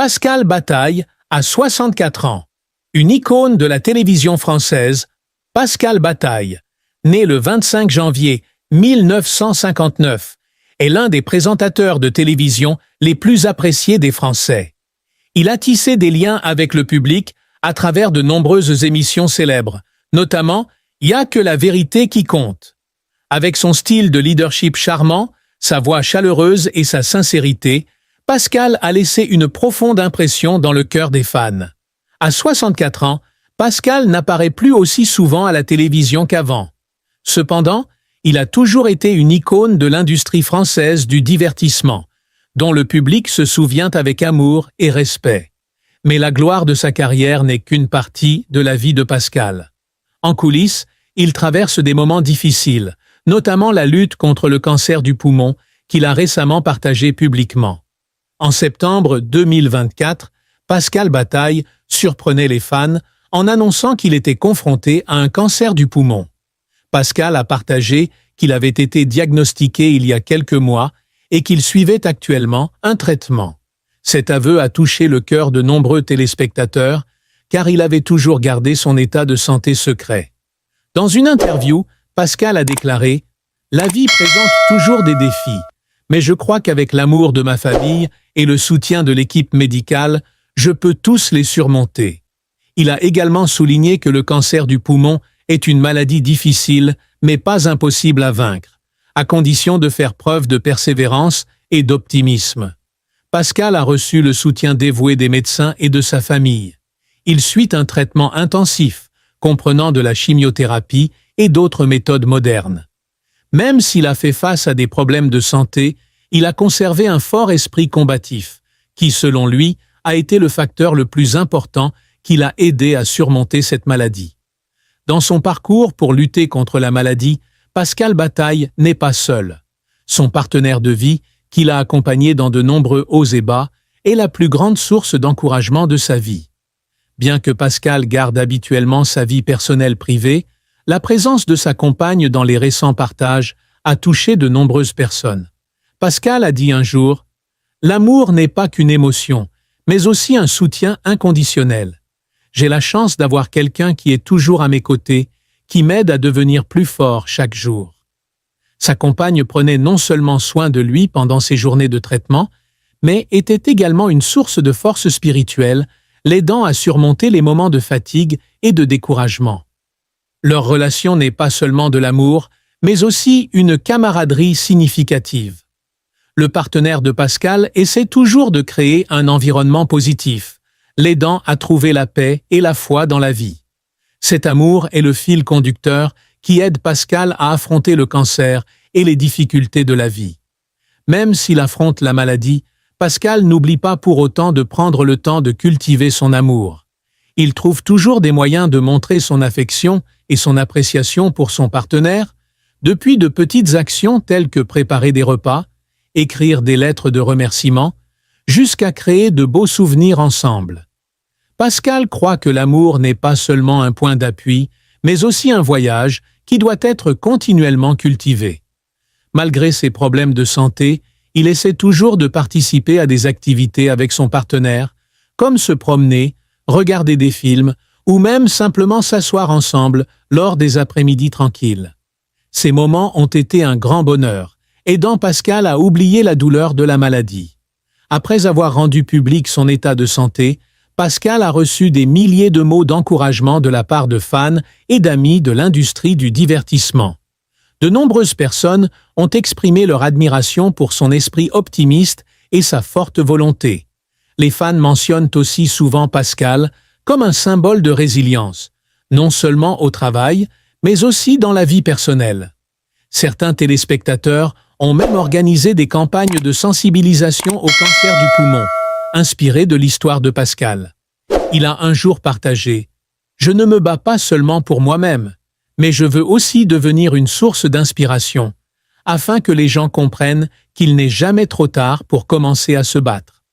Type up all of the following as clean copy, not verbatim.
Pascal Bataille a 64 ans. Une icône de la télévision française, Pascal Bataille, né le 25 janvier 1959, est l'un des présentateurs de télévision les plus appréciés des Français. Il a tissé des liens avec le public à travers de nombreuses émissions célèbres, notamment « Y a que la vérité qui compte ». Avec son style de leadership charmant, sa voix chaleureuse et sa sincérité, Pascal a laissé une profonde impression dans le cœur des fans. À 64 ans, Pascal n'apparaît plus aussi souvent à la télévision qu'avant. Cependant, il a toujours été une icône de l'industrie française du divertissement, dont le public se souvient avec amour et respect. Mais la gloire de sa carrière n'est qu'une partie de la vie de Pascal. En coulisses, il traverse des moments difficiles, notamment la lutte contre le cancer du poumon qu'il a récemment partagé publiquement. En septembre 2024, Pascal Bataille surprenait les fans en annonçant qu'il était confronté à un cancer du poumon. Pascal a partagé qu'il avait été diagnostiqué il y a quelques mois et qu'il suivait actuellement un traitement. Cet aveu a touché le cœur de nombreux téléspectateurs car il avait toujours gardé son état de santé secret. Dans une interview, Pascal a déclaré « La vie présente toujours des défis, mais je crois qu'avec l'amour de ma famille et le soutien de l'équipe médicale, je peux tous les surmonter. » Il a également souligné que le cancer du poumon est une maladie difficile, mais pas impossible à vaincre, à condition de faire preuve de persévérance et d'optimisme. Pascal a reçu le soutien dévoué des médecins et de sa famille. Il suit un traitement intensif, comprenant de la chimiothérapie et d'autres méthodes modernes. Même s'il a fait face à des problèmes de santé, il a conservé un fort esprit combatif, qui, selon lui, a été le facteur le plus important qui l'a aidé à surmonter cette maladie. Dans son parcours pour lutter contre la maladie, Pascal Bataille n'est pas seul. Son partenaire de vie, qui l'a accompagné dans de nombreux hauts et bas, est la plus grande source d'encouragement de sa vie. Bien que Pascal garde habituellement sa vie personnelle privée, la présence de sa compagne dans les récents partages a touché de nombreuses personnes. Pascal a dit un jour « L'amour n'est pas qu'une émotion, mais aussi un soutien inconditionnel. J'ai la chance d'avoir quelqu'un qui est toujours à mes côtés, qui m'aide à devenir plus fort chaque jour. » Sa compagne prenait non seulement soin de lui pendant ses journées de traitement, mais était également une source de force spirituelle, l'aidant à surmonter les moments de fatigue et de découragement. Leur relation n'est pas seulement de l'amour, mais aussi une camaraderie significative. Le partenaire de Pascal essaie toujours de créer un environnement positif, l'aidant à trouver la paix et la foi dans la vie. Cet amour est le fil conducteur qui aide Pascal à affronter le cancer et les difficultés de la vie. Même s'il affronte la maladie, Pascal n'oublie pas pour autant de prendre le temps de cultiver son amour. Il trouve toujours des moyens de montrer son affection et son appréciation pour son partenaire, depuis de petites actions telles que préparer des repas, écrire des lettres de remerciement, jusqu'à créer de beaux souvenirs ensemble. Pascal croit que l'amour n'est pas seulement un point d'appui, mais aussi un voyage qui doit être continuellement cultivé. Malgré ses problèmes de santé, il essaie toujours de participer à des activités avec son partenaire, comme se promener, regarder des films ou même simplement s'asseoir ensemble lors des après-midi tranquilles. Ces moments ont été un grand bonheur, aidant Pascal à oublier la douleur de la maladie. Après avoir rendu public son état de santé, Pascal a reçu des milliers de mots d'encouragement de la part de fans et d'amis de l'industrie du divertissement. De nombreuses personnes ont exprimé leur admiration pour son esprit optimiste et sa forte volonté. Les fans mentionnent aussi souvent Pascal comme un symbole de résilience, non seulement au travail, mais aussi dans la vie personnelle. Certains téléspectateurs ont même organisé des campagnes de sensibilisation au cancer du poumon, inspirées de l'histoire de Pascal. Il a un jour partagé « Je ne me bats pas seulement pour moi-même, mais je veux aussi devenir une source d'inspiration, afin que les gens comprennent qu'il n'est jamais trop tard pour commencer à se battre. »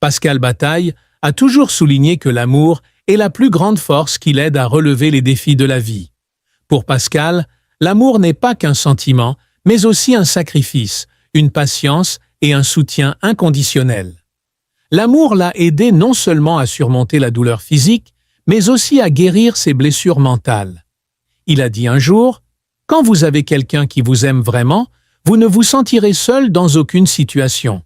Pascal Bataille a toujours souligné que l'amour est la plus grande force qui l'aide à relever les défis de la vie. Pour Pascal, l'amour n'est pas qu'un sentiment, mais aussi un sacrifice, une patience et un soutien inconditionnel. L'amour l'a aidé non seulement à surmonter la douleur physique, mais aussi à guérir ses blessures mentales. Il a dit un jour, « Quand vous avez quelqu'un qui vous aime vraiment, vous ne vous sentirez seul dans aucune situation. »